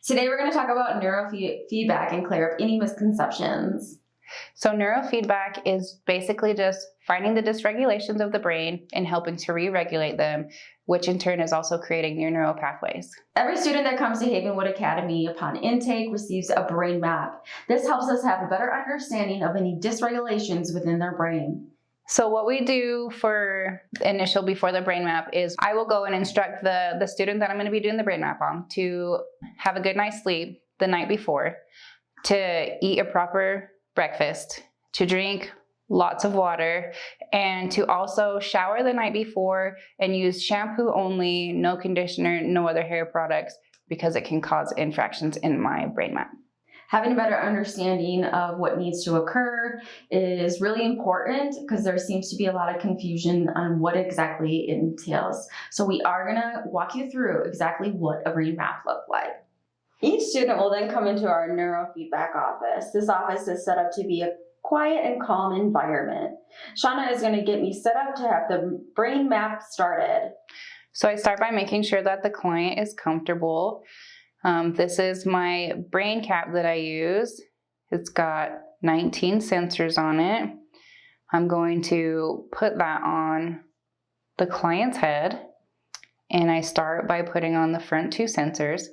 Today we're going to talk about neurofeedback and clear up any misconceptions. So neurofeedback is basically just finding the dysregulations of the brain and helping to re-regulate them, which in turn is also creating new neural pathways. Every student that comes to Havenwood Academy upon intake receives a brain map. This helps us have a better understanding of any dysregulations within their brain. So what we do for initial before the brain map is I will go and instruct the student that I'm going to be doing the brain map on to have a good night's sleep the night before, to eat a proper breakfast, to drink lots of water, and to also shower the night before and use shampoo only, no conditioner, no other hair products, because it can cause infractions in my brain map. Having a better understanding of what needs to occur is really important because there seems to be a lot of confusion on what exactly it entails. So we are going to walk you through exactly what a brain map looks like. Each student will then come into our neurofeedback office. This office is set up to be a quiet and calm environment. Shauna is going to get me set up to have the brain map started. So I start by making sure that the client is comfortable. This is my brain cap that I use. It's got 19 sensors on it. I'm going to put that on the client's head, and I start by putting on the front two sensors.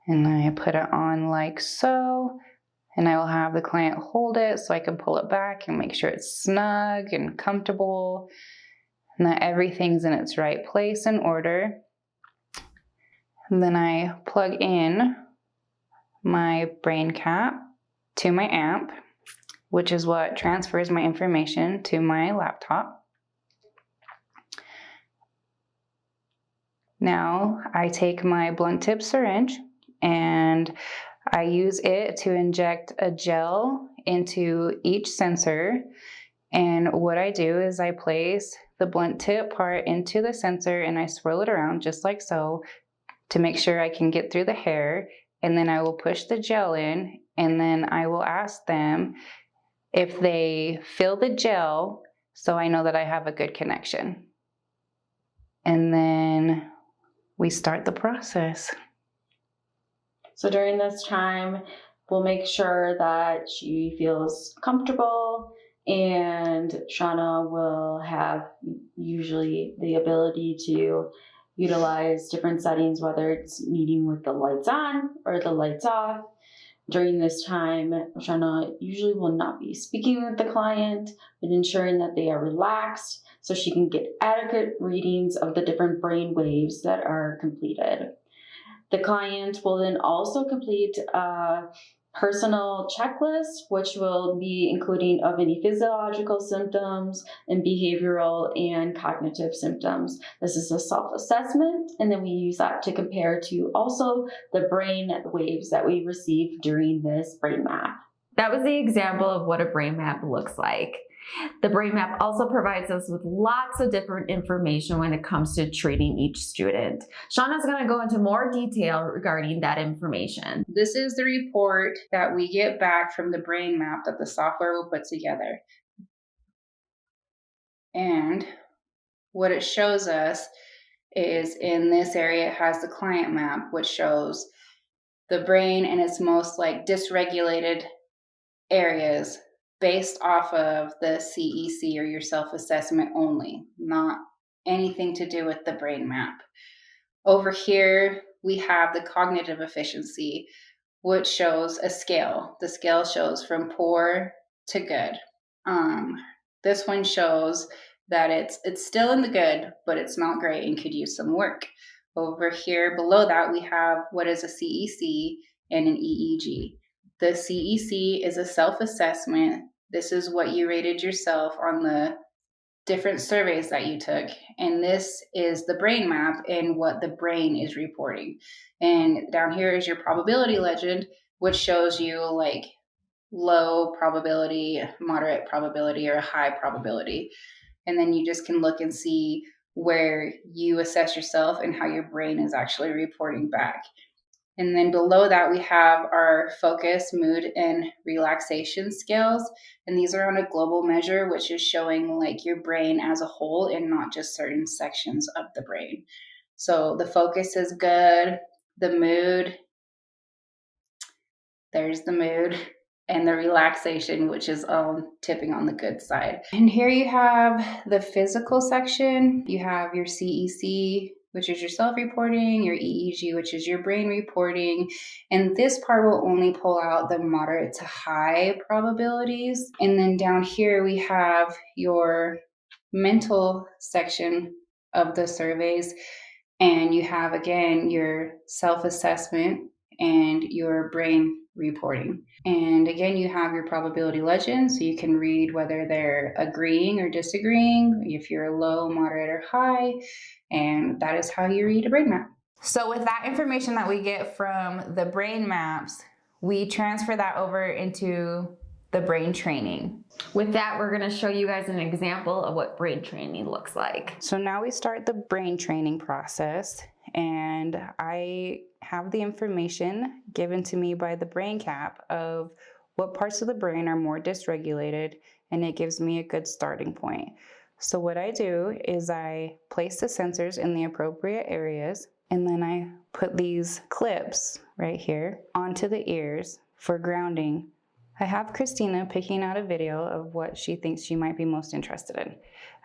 And then I put it on like so, and I will have the client hold it so I can pull it back and make sure it's snug and comfortable and that everything's in its right place and order. And then I plug in my brain cap to my amp, which is what transfers my information to my laptop. Now I take my blunt tip syringe and I use it to inject a gel into each sensor. And what I do is I place the blunt tip part into the sensor and I swirl it around just like so to make sure I can get through the hair. And then I will push the gel in, and then I will ask them if they feel the gel so I know that I have a good connection. And then we start the process. So during this time, we'll make sure that she feels comfortable, and Shauna will have usually the ability to utilize different settings, whether it's meeting with the lights on or the lights off. During this time, Shauna usually will not be speaking with the client, but ensuring that they are relaxed so she can get adequate readings of the different brain waves that are completed. The client will then also complete a personal checklist, which will be including of any physiological symptoms and behavioral and cognitive symptoms. This is a self-assessment, and then we use that to compare to also the brain waves that we receive during this brain map. That was the example of what a brain map looks like. The brain map also provides us with lots of different information when it comes to treating each student. Shauna's going to go into more detail regarding that information. This is the report that we get back from the brain map that the software will put together. And what it shows us is in this area, it has the client map, which shows the brain and its most dysregulated areas based off of the CEC or your self-assessment only, not anything to do with the brain map. Over here, we have the cognitive efficiency, which shows a scale. The scale shows from poor to good. This one shows that it's still in the good, but it's not great and could use some work. Over here below that, we have what is a CEC and an EEG. The CEC is a self-assessment. This is what you rated yourself on the different surveys that you took. And this is the brain map and what the brain is reporting. And down here is your probability legend, which shows you low probability, moderate probability, or high probability. And then you just can look and see where you assess yourself and how your brain is actually reporting back. And then below that, we have our focus, mood, and relaxation scales. And these are on a global measure, which is showing your brain as a whole and not just certain sections of the brain. So the focus is good, the mood. There's the mood. And the relaxation, which is tipping on the good side. And here you have the physical section. You have your CEC, which is your self-reporting, your EEG, which is your brain reporting. And this part will only pull out the moderate to high probabilities. And then down here we have your mental section of the surveys. And you have, again, your self-assessment and your brain reporting. And again, you have your probability legend, so you can read whether they're agreeing or disagreeing, if you're low, moderate, or high, and that is how you read a brain map. So with that information that we get from the brain maps, we transfer that over into the brain training. With that, we're going to show you guys an example of what brain training looks like. So now we start the brain training process, and I have the information given to me by the brain cap of what parts of the brain are more dysregulated, and it gives me a good starting point. So what I do is I place the sensors in the appropriate areas, and then I put these clips right here onto the ears for grounding. I have Christina picking out a video of what she thinks she might be most interested in.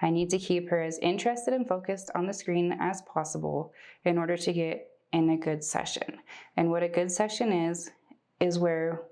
I need to keep her as interested and focused on the screen as possible in order to get in a good session. And what a good session is where,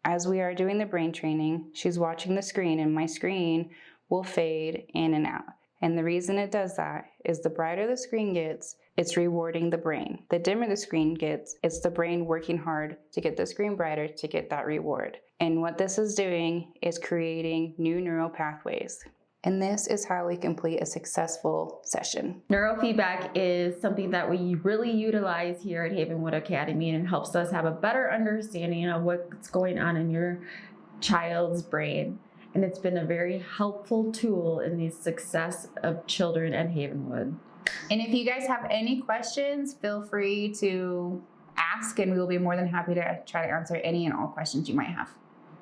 as we are doing the brain training, she's watching the screen and my screen will fade in and out. And the reason it does that is the brighter the screen gets, it's rewarding the brain. The dimmer the screen gets, it's the brain working hard to get the screen brighter to get that reward. And what this is doing is creating new neural pathways. And this is how we complete a successful session. Neurofeedback is something that we really utilize here at Havenwood Academy, and it helps us have a better understanding of what's going on in your child's brain. And it's been a very helpful tool in the success of children at Havenwood. And if you guys have any questions, feel free to ask, and we will be more than happy to try to answer any and all questions you might have.